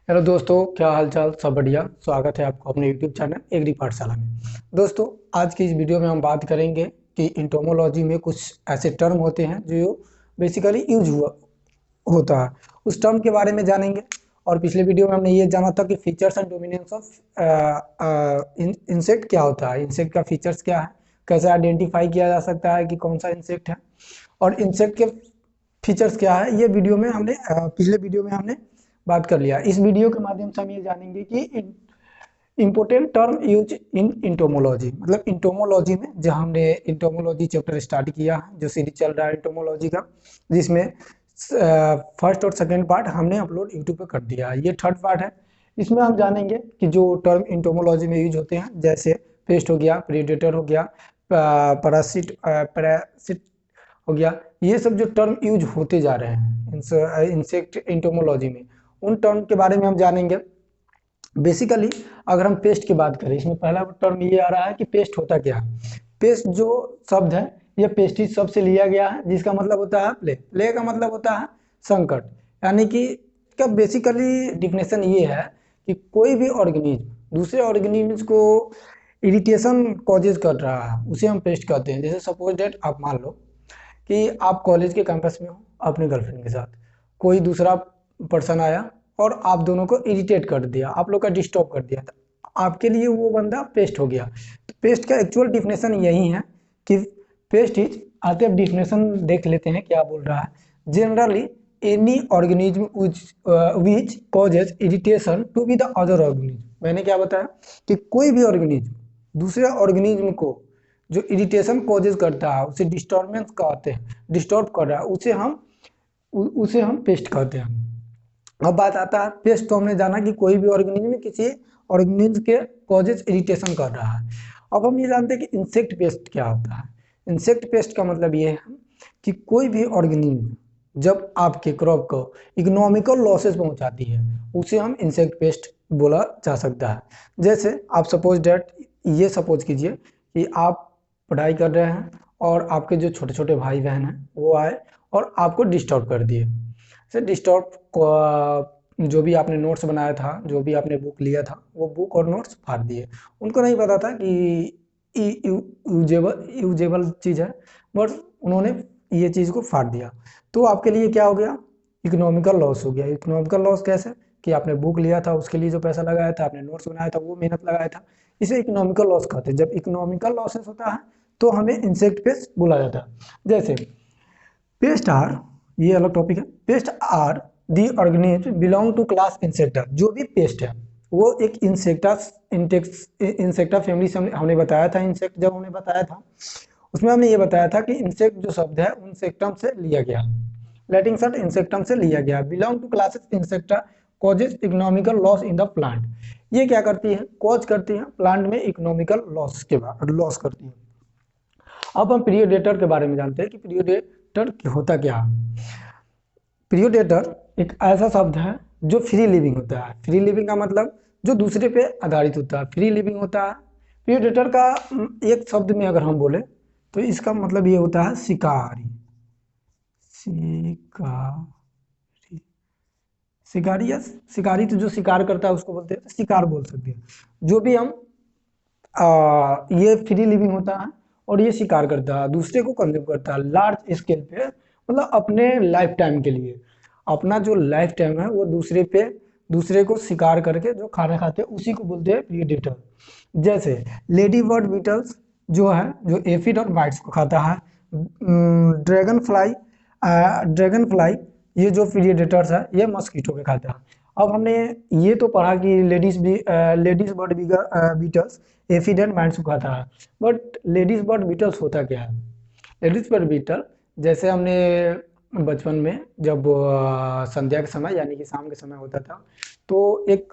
Hello दोस्तों, क्या हाल चाल। सब बढ़िया। स्वागत है आपको अपने यूट्यूब चैनल एग्री पाठशाला में। दोस्तों, आज की इस वीडियो में हम बात करेंगे कि इंटोमोलॉजी में कुछ ऐसे टर्म होते हैं जो बेसिकली यूज हुआ होता है, उस टर्म के बारे में जानेंगे। और पिछले वीडियो में हमने ये जाना था कि features and dominance of insect क्या होता है, इंसेक्ट का फीचर्स क्या है, कैसे आइडेंटिफाई किया जा सकता है कि कौन सा इंसेक्ट है, और इंसेक्ट के फीचर्स क्या है। ये वीडियो में हमने पिछले वीडियो में हमने बात कर लिया। इस वीडियो के माध्यम से हम ये जानेंगे कि important term use in entomology, मतलब इंटोमोलॉजी में जहाँ हमने इंटोमोलॉजी चैप्टर स्टार्ट किया है, जो सीरीज चल रहा है इंटोमोलॉजी का, जिसमें फर्स्ट और सेकंड पार्ट हमने अपलोड यूट्यूब पे कर दिया है। ये थर्ड पार्ट है। इसमें हम जानेंगे कि जो टर्म इंटोमोलॉजी में यूज होते हैं, जैसे पेस्ट हो गया, प्रीडेटर हो गया, पैरासिट हो गया, ये सब जो टर्म यूज होते जा रहे हैं इंसेक्ट इंटोमोलॉजी में, उन टर्म के बारे में हम जानेंगे। बेसिकली अगर हम पेस्ट की बात करें, इसमें पहला टर्म ये आ रहा है कि पेस्ट होता क्या है। पेस्ट जो शब्द है, ये पेस्टिज शब्द से लिया गया है, जिसका मतलब होता है प्ले। प्ले का मतलब होता है संकट, यानी कि इसका बेसिकली डिफिनेशन ये है कि कोई भी ऑर्गेनिज्म दूसरे ऑर्गेनिज्म को इरिटेशन कॉजेज कर रहा है, उसे हम पेस्ट कहते हैं। जैसे सपोज डेट आप मान लो कि आप कॉलेज के कैंपस में हो अपनी गर्लफ्रेंड के साथ, कोई दूसरा पर्सन आया और आप दोनों को इरिटेट कर दिया, आप लोग का डिस्टर्ब कर दिया, तो आपके लिए वो बंदा पेस्ट हो गया। तो पेस्ट का एक्चुअल डिफिनेशन यही है कि पेस्ट इज, आते अब डिफिनेशन देख लेते हैं क्या बोल रहा है। Generally any organism which causes irritation to be the other organism. मैंने क्या बताया कि कोई भी ऑर्गेनिज्म दूसरे ऑर्गेनिज्म को जो इरिटेशन कॉजेज करता है, उसे डिस्टर्बेंस कहते हैं, डिस्टर्ब कर रहा है, उसे हम पेस्ट कहते हैं। अब बात आता है पेस्ट, तो हमने जाना कि कोई भी ऑर्गेनिज्म किसी ऑर्गेनिज्म के कॉजेज इरिटेशन कर रहा है। अब हम ये जानते हैं कि इंसेक्ट पेस्ट क्या होता है। इंसेक्ट पेस्ट का मतलब ये है कि कोई भी ऑर्गेनिज्म जब आपके क्रॉप को इकोनॉमिकल लॉसेस पहुंचाती है, उसे हम इंसेक्ट पेस्ट बोला जा सकता है। जैसे आप सपोज डेट, ये सपोज कीजिए कि आप पढ़ाई कर रहे हैं और आपके जो छोटे छोटे भाई बहन हैं वो आए और आपको डिस्टर्ब कर दिए। से डिस्टर्ब जो भी आपने नोट्स बनाया था, जो भी आपने बुक लिया था, वो बुक और नोट्स फाड़ दिए। उनको नहीं पता था कि यूजेबल यूजेबल चीज़ है, बट उन्होंने ये चीज़ को फाड़ दिया। तो आपके लिए क्या हो गया, इकोनॉमिकल लॉस हो गया। इकोनॉमिकल लॉस कैसे, कि आपने बुक लिया था, उसके लिए जो पैसा लगाया था, आपने नोट्स बनाया था, वो मेहनत लगाया था, इसे इकोनॉमिकल लॉस कहते हैं। जब इकोनॉमिकल लॉसेस होता है तो हमें इंसेक्ट पेस्ट बोला जाता है। जैसे पेस्ट आर, ये अलग टॉपिक है। Pest are the organism belong to class Insecta. जो भी पेस्ट है वो एक इंसेक्टा फैमिली से हमने बताया था। इंसेक्ट जब हमने बताया था, उसमें हमने ये बताया था कि इंसेक्ट जो शब्द है इंसेक्टम से लिया गया, लैटिन शब्द इंसेक्टम से लिया गया। Belong to classes Insecta causes economical loss in the plant. ये क्या करती है, कॉज करती है प्लांट में इकोनॉमिकल लॉस के बाद लॉस करती है। अब हम प्रियोडेटर के बारे में जानते हैं कि प्रियोडेटर होता क्या है। प्रियोडेटर एक ऐसा शब्द है जो फ्री लिविंग होता है। फ्री लिविंग का मतलब जो दूसरे पे आधारित होता है, फ्री लिविंग होता है। प्रियोडेटर का एक शब्द में अगर हम बोले तो इसका मतलब ये होता है शिकारी। शिकारी, शिकारी या शिकारी, तो जो शिकार करता है उसको बोलते हैं, तो शिकार बोल सकते हैं। जो भी हम ये फ्री लिविंग होता है और ये शिकार करता है, दूसरे को कंज्यूम करता है लार्ज स्केल पे, मतलब अपने लाइफ टाइम के लिए। अपना जो लाइफ टाइम है वो दूसरे को शिकार करके जो खाना खाते हैं उसी को बोलते हैं प्रीडेटर। जैसे लेडी बर्ड बीटल्स जो है, जो एफिड और माइट्स को खाता है। ड्रैगन फ्लाई ये जो प्रीडेटर्स है, ये मस्कीटो के खाता है। अब हमने ये तो पढ़ा कि ladies bird beetles aphid and mites को खाता है, बट लेडीज बर्ड बीटल्स होता क्या है। लेडीज बर्ड बीटल, जैसे हमने बचपन में जब संध्या के समय यानी कि शाम के समय होता था, तो एक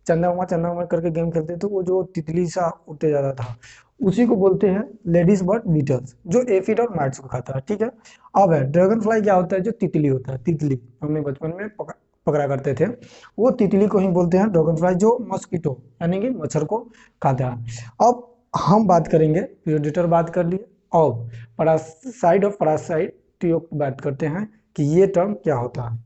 चंदा उमा करके गेम खेलते थे, वो जो तितली सा उड़ते जाता था, उसी को बोलते हैं लेडीज बर्ड बीटल्स, जो एफिड और माइट्स को खाता है। ठीक है। अब है ड्रैगन फ्लाई क्या होता है, जो तितली होता है, तितली हमने बचपन में पकड़ा करते थे, वो तितली को ही बोलते हैं ड्रैगन फ्लाई, जो मस्कीटो यानी कि मच्छर को खाता है। अब हम बात करेंगे, प्रेडेटर बात कर लिए, अब पैरासाइट और पैरासाइटियों की बात करते हैं कि ये टर्म क्या होता है।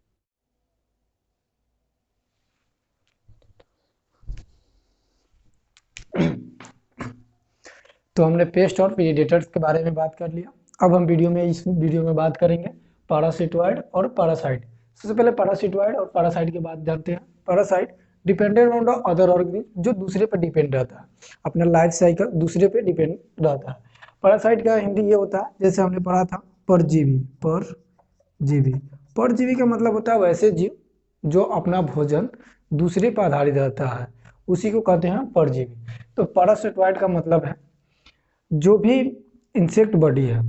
तो हमने पेस्ट और प्रीडेटर्स के बारे में बात कर लिया। अब हम इस वीडियो में बात करेंगे पैरासिटोइड और पैरासाइट। सबसे पहले पैरासिटोइड और पैरासाइट की बात जानते हैं। Parasite dependent on the other organism, जो दूसरे पर डिपेंड रहता है, अपना लाइफ साइकिल दूसरे पे डिपेंड रहता है। पैरासाइट का हिंदी ये होता है, जैसे हमने पढ़ा था परजीवी। परजीवी परजीवी का मतलब होता है वैसे जीव जो अपना भोजन दूसरे पर आधारित रहता है, उसी को कहते हैं परजीवी। तो पैरासिटोइड का मतलब है जो भी इंसेक्ट बॉडी है,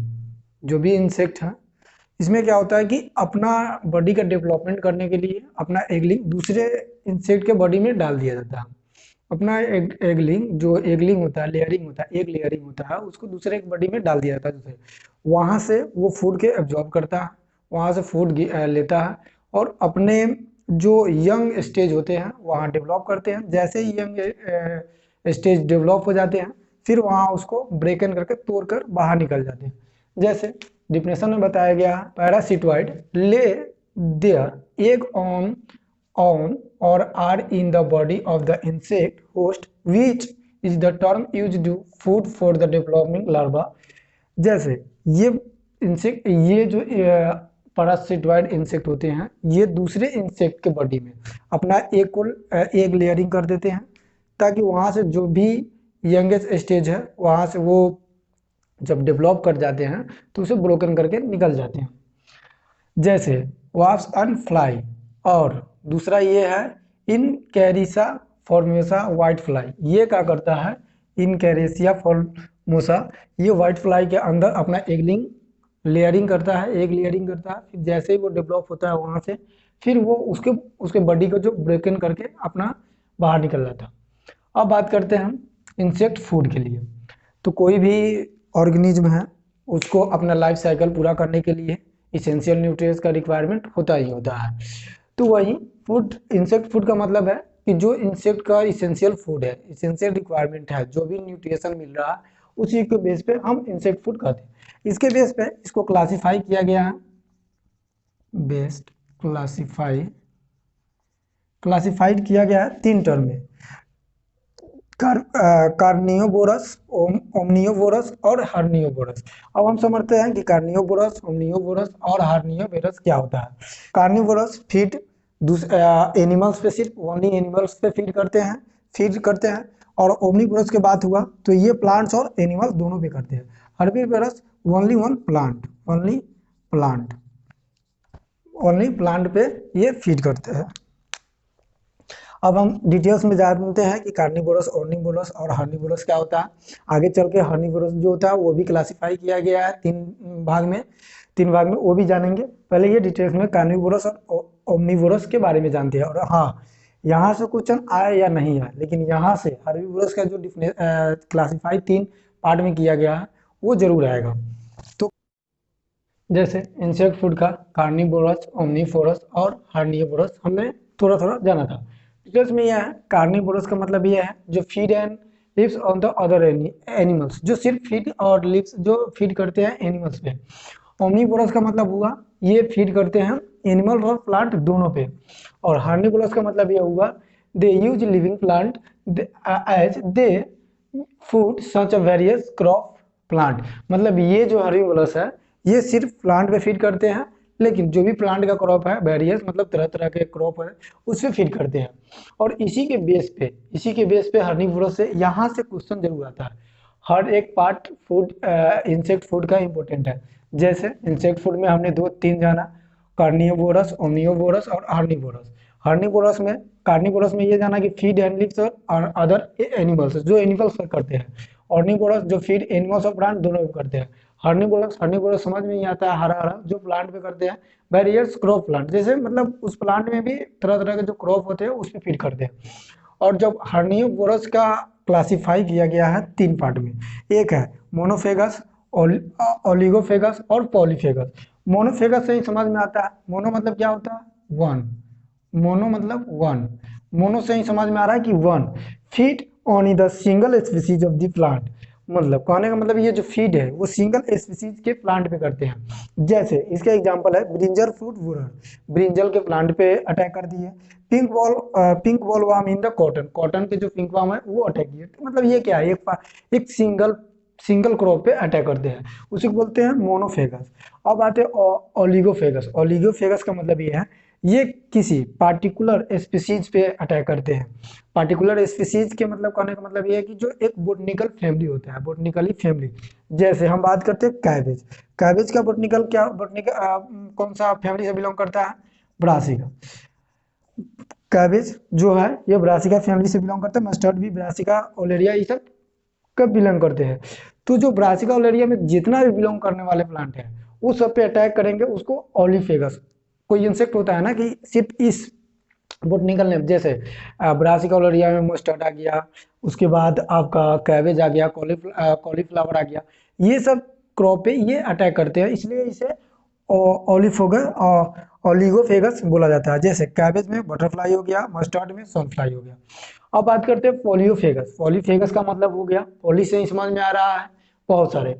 जो भी इंसेक्ट है, इसमें क्या होता है कि अपना बॉडी का डेवलपमेंट करने के लिए अपना एगलिंग दूसरे इंसेक्ट के बॉडी में डाल दिया जाता है। अपना एगलिंग, जो एगलिंग होता है, लेयरिंग होता है, एग लेयरिंग होता है, उसको दूसरे एक बॉडी में डाल दिया जाता है दूसरे। वहाँ से वो फूड के एब्जॉर्ब करता है, वहाँ से फूड लेता है और अपने जो यंग स्टेज होते हैं वहाँ डेवलप करते हैं। जैसे ही यंग स्टेज डेवलप हो जाते हैं, फिर वहाँ उसको ब्रेकन करके तोड़कर बाहर निकल जाते हैं। जैसे डिफिनेशन में बताया गया है, parasitoid lay their egg on or are in the body of the insect host, which is the term used to food for the developing larva। जैसे ये इंसेक्ट, ये जो पैरासिटोइड इंसेक्ट होते हैं, ये दूसरे इंसेक्ट के बॉडी में अपना एग लेयरिंग कर देते हैं, ताकि वहाँ से जो भी यंगेस्ट स्टेज है वहाँ से वो जब डेवलप कर जाते हैं तो उसे ब्रोकन करके निकल जाते हैं। जैसे वास्प एंड फ्लाई, और दूसरा ये है इनकैरिसा फॉर्मोसा वाइट फ्लाई। ये क्या करता है, इनकैरेसिया फॉर्मोसा, ये वाइट फ्लाई के अंदर अपना एग लेयरिंग करता है, एग लेयरिंग करता है। फिर जैसे ही वो डेवलप होता है वहाँ से, फिर वो उसके बॉडी को जो ब्रेकन करके अपना बाहर निकल जाता है। अब बात करते हैं हम इंसेक्ट फूड के लिए। तो कोई भी ऑर्गेनिज्म है, उसको अपना लाइफ साइकिल पूरा करने के लिए इसेंशियल न्यूट्रिएंट्स का रिक्वायरमेंट होता ही होता है। तो वही फूड, इंसेक्ट फूड का मतलब है कि जो इंसेक्ट का इसेंशियल फूड है, इसेंशियल रिक्वायरमेंट है, जो भी न्यूट्रिशन मिल रहा है, उसी के बेस पे हम इंसेक्ट फूड कहते हैं। इसके बेस पे इसको क्लासिफाई किया गया है, बेस्ट क्लासिफाइड किया गया है 3 टर्म में, कार्नियोबोरस, ओमनियोबोरस और हर्नियोबोरस। अब हम समझते हैं कि कार्नियोबोरस, ओमनियोबोरस और हर्नियोबोरस क्या होता है। कार्नियोबोरस फीड एनिमल्स पे, सिर्फ ओनली एनिमल्स पे फीड करते हैं। और ओमनिवोरस की बात हुआ तो ये प्लांट्स और एनिमल्स दोनों पे करते हैं। हर्बिवोरस ओनली प्लांट पे ये फीड करते हैं। अब हम डिटेल्स में जानते हैं कि कार्निवोरस, ओमनिवोरस और हर्निवोरस क्या होता है। आगे चल के हर्निवोरस जो होता है वो भी क्लासिफाई किया गया है 3 भाग में, वो भी जानेंगे। पहले ये डिटेल्स में कार्निवोरस और ओमनिवोरस के बारे में जानते हैं। और हाँ, यहाँ से क्वेश्चन आए या नहीं आए, लेकिन यहाँ से हर्बिवोरस का जो क्लासिफाई 3 पार्ट में किया गया है वो जरूर आएगा। तो जैसे इंसेक्ट फूड का कार्निवोरस, ओमनिवोरस और हर्निवोरस हमने थोड़ा थोड़ा जाना था। डिटेल्स में यह है, कार्निवोरस का मतलब यह है जो feed and lives on the other animals, जो सिर्फ फीड और लिव्स जो फीड करते हैं एनिमल्स पे। ओमनिवोरस का मतलब हुआ ये फीड करते हैं एनिमल और प्लांट दोनों पे। और हर्निवोरस का मतलब ये हुआ they use living plant as they food such a various crop plant. मतलब ये जो हर्निवोरस है ये सिर्फ प्लांट पे फीड करते हैं, लेकिन जो भी प्लांट का क्रॉप है, वेरियस मतलब तरह तरह के क्रॉप है, उस पे फीड करते हैं। और इसी के बेस पे हर्निवोरस से यहाँ से क्वेश्चन जरूर आता है। हर एक पार्ट फूड, इंसेक्ट फूड का इंपॉर्टेंट है। जैसे इंसेक्ट फूड में हमने 2-3 जाना, कार्निवोरस, ओमनिवोरस और हर्निवोरस में, कार्निवोरस में ये जाना कि फीड एंड लिव्स और अदर एनिमल्स, जो एनिमल्स करते हैं। ऑर्निवोरस जो फीड एनिमल्स और प्लांट दोनों पे करते हैं। हर्निवोरस समझ में नहीं आता है, हरा जो प्लांट पे करते हैं। वेरियस क्रॉप प्लांट, जैसे मतलब उस प्लांट में भी तरह तरह के जो क्रॉप होते हैं उस पे फीड करते हैं। और जब हर्निवोरस का क्लासिफाई किया गया है 3 पार्ट में, एक है मोनोफेगस, ओलिगोफेगस और पॉलीफेगस। मोनोफेगस से ही समझ में आता है, मोनो मतलब क्या होता है, वन। मोनो से ही समझ में आ रहा है कि one feed on the single species of the plant. मतलब कहने का मतलब ये जो फीड है वो सिंगल स्पीसीज के प्लांट पे करते हैं। जैसे इसका एग्जांपल है ब्रिंजल फ्रूट वुरर, ब्रिंजल के प्लांट पे अटैक कर दिए। Pink ball warm in the cotton के जो पिंक वार्म है वो अटैक किए। तो मतलब ये क्या है, एक सिंगल सिंगल क्रॉप पे अटैक करते हैं, उसी को बोलते हैं मोनोफेगस। अब आते हैं ओलिगोफेगस। ओलिगोफेगस का मतलब ये है, ये किसी पार्टिकुलर स्पीसीज पे अटैक करते हैं। पार्टिकुलर स्पीसीज के मतलब कहने का मतलब ये है कि जो एक बोटनिकल फैमिली होता है, बोटनिकली फैमिली। जैसे हम बात करते हैं कैबेज, कैबेज का बोटनिकल क्या, बोटनिकल कौन सा फैमिली से बिलोंग करता है, ब्रासिका। कैबेज जो है ये ब्रासिका फैमिली से बिलोंग करता है, मस्टर्ड भी ब्रासिका ओलेरिया ये सब कब बिलोंग करते हैं। तो जो ब्रासिका ओलेरिया में जितना भी बिलोंग करने वाले प्लांट हैं वो सब पे अटैक करेंगे, उसको ओलिफेगस। कोई इंसेक्ट होता है ना कि सिर्फ इस बोटनिकल नेम, जैसे ब्रासिका ओलेरिया में मस्टर्ड आ गया, उसके बाद आपका कैबेज आ गया, कॉलीफ्लावर आ गया, ये सब क्रॉप पे ये अटैक करते हैं, इसलिए इसे ओलिफोगस ओलिगोफेगस बोला जाता है। जैसे कैबेज में बटरफ्लाई हो गया, मस्टर्ड में सनफ्लाई हो गया। अब बात करते हैं पोलियोफेगस। पोलीफेगस का मतलब हो गया, पोली से ही समझ में आ रहा है बहुत सारे,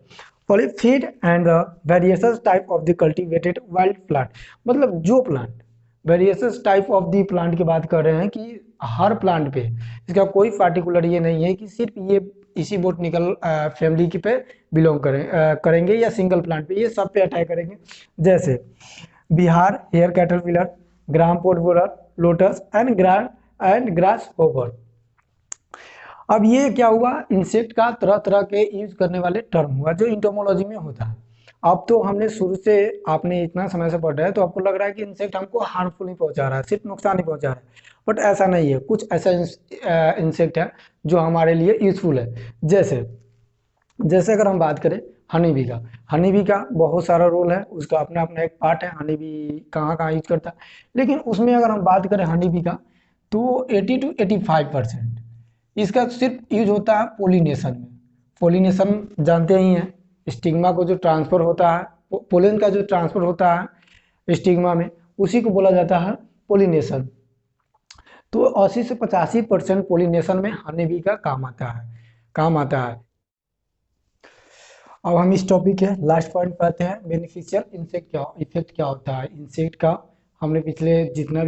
polyfeed and the variations type of the cultivated wild plant. मतलब जो plant, variations type of the plant की बात कर रहे हैं कि हर प्लांट पे, इसका कोई पार्टिकुलर ये नहीं है कि सिर्फ ये इसी बोटनिकल फैमिली के पे बिलोंग करेंगे या सिंगल प्लांट पे, ये सब पे अटैक करेंगे। जैसे Bihar hair caterpillar, gram pod borer, lotus and grass hopper. अब ये क्या हुआ, इंसेक्ट का तरह तरह के यूज करने वाले टर्म हुआ जो इंटोमोलॉजी में होता है। अब तो हमने शुरू से, आपने इतना समय से पढ़ रहा है तो आपको लग रहा है कि इंसेक्ट हमको हार्मफुल नहीं पहुंचा रहा है, सिर्फ नुकसान ही पहुंचा रहा है, बट ऐसा नहीं है। कुछ ऐसा इंसेक्ट है जो हमारे लिए यूजफुल है। जैसे जैसे अगर हम बात करें हनी बी का, हनी बी का बहुत सारा रोल है, उसका अपना अपना एक पार्ट है, हनी बी कहाँ कहाँ यूज करता है। लेकिन उसमें अगर हम बात करें हनी बी का, तो 80 to 85% इसका सिर्फ यूज होता है पोलिनेशन में। पोलिनेशन जानते ही हैं, स्टिग्मा को जो ट्रांसफर होता है, पोलन का जो ट्रांसफर होता है स्टिग्मा में, उसी को बोला जाता है पोलिनेशन। तो 80 से 85% पोलिनेशन में हनी बी का काम आता है। अब हम इस टॉपिक के लास्ट पॉइंट पे आते हैं, बेनिफिशियल इंसेक्ट क्या इफेक्ट क्या होता है इंसेक्ट का। हमने पिछले जितना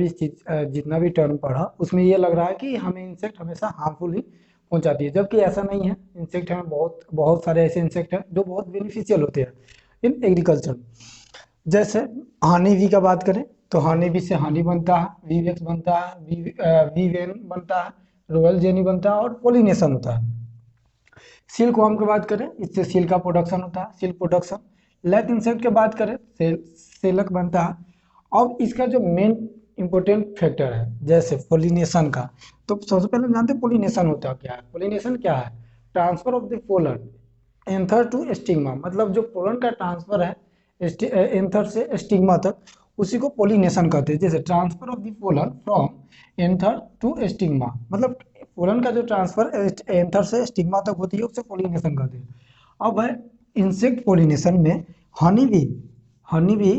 भी टर्म पढ़ा उसमें ये लग रहा है कि हमें इंसेक्ट हमेशा हार्मफुल ही पहुंचाती है, जबकि ऐसा नहीं है। इंसेक्ट हमें बहुत बहुत सारे ऐसे इंसेक्ट हैं जो बहुत बेनिफिशियल होते हैं इन एग्रीकल्चर। जैसे हनी बी का बात करें तो हनी बी से हनी बनता है, वीवेक्स बनता है, वी वेन बनता है, रॉयल जेनी बनता है और पोलिनेशन होता है। सिल्क वर्म की बात करें, इससे सिल्क का प्रोडक्शन होता है, सिल्क प्रोडक्शन। लैक इंसेक्ट की बात करें, सिल्क बनता है। अब इसका जो मेन इंपॉर्टेंट फैक्टर है जैसे पोलिनेशन का, तो सबसे पहले हम जानते हैं पोलिनेशन होता क्या है। पोलिनेशन क्या है, transfer of the pollen anther to stigma. मतलब जो पोलन का ट्रांसफर है एंथर से स्टिग्मा तक, उसी को पोलिनेशन कहते हैं। जैसे transfer of the pollen from anther to stigma, मतलब पोलन का जो ट्रांसफर एंथर से स्टिग्मा तक होती है उसे पोलिनेशन कहते हैं। अब है इंसेक्ट पोलिनेशन में हनी भी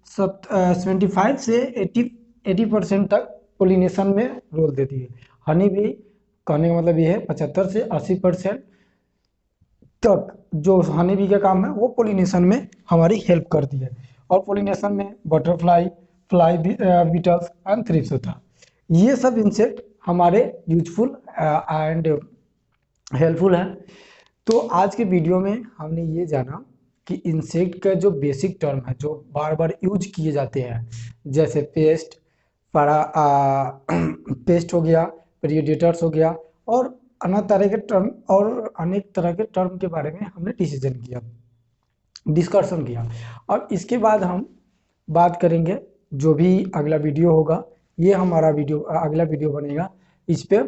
75 से 80% तक पोलिनेशन में रोल देती है। हनी भी कहने का मतलब ये है 75 से 80% तक जो हनी बी का काम है वो पोलिनेशन में हमारी हेल्प करती है। और पोलिनेशन में butterfly, fly beetles and thrips होता है। ये सब इंसेक्ट हमारे यूजफुल एंड हेल्पफुल है। तो आज के वीडियो में हमने ये जाना कि इंसेक्ट का जो बेसिक टर्म है जो बार बार यूज किए जाते हैं, जैसे पेस्ट हो गया, प्रीडेटर्स हो गया, और अनेक तरह के टर्म के बारे में हमने डिस्कशन किया। और इसके बाद हम बात करेंगे, जो भी अगला वीडियो होगा, ये हमारा अगला वीडियो बनेगा इस पे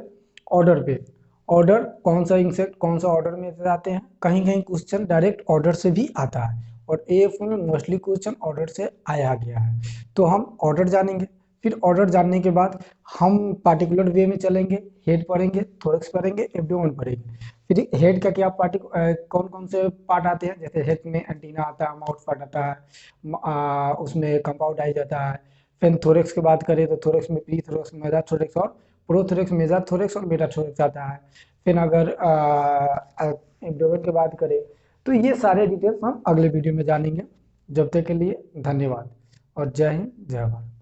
ऑर्डर कौन सा इंसेक्ट कौन सा ऑर्डर में आते हैं। कहीं कहीं क्वेश्चन डायरेक्ट ऑर्डर से भी आता है और एएफ में मोस्टली क्वेश्चन ऑर्डर से आया गया है। तो हम ऑर्डर जानेंगे, फिर ऑर्डर जानने के बाद हम पार्टिकुलर वे में चलेंगे, हेड पढ़ेंगे, थोरैक्स पढ़ेंगे, एब्डोमेन पढ़ेंगे। फिर हेड का क्या कौन कौन से पार्ट आते हैं, जैसे हेड में एंटीना आता है, माउथ पार्ट आता है, उसमें कंपाउंड आई जाता है। फिर थोरैक्स की बात करें तो थोरैक्स में प्री थोरैक्स, मेगा थोरैक्स और प्रोथोरैक्स, मेजा थोरैक्स और बेटा थोरैक्स आता है। फिर अगर एब्डोमेन की बात करें तो ये सारे डिटेल्स हम अगले वीडियो में जानेंगे। जब तक के लिए धन्यवाद और जय हिंद जय भारत।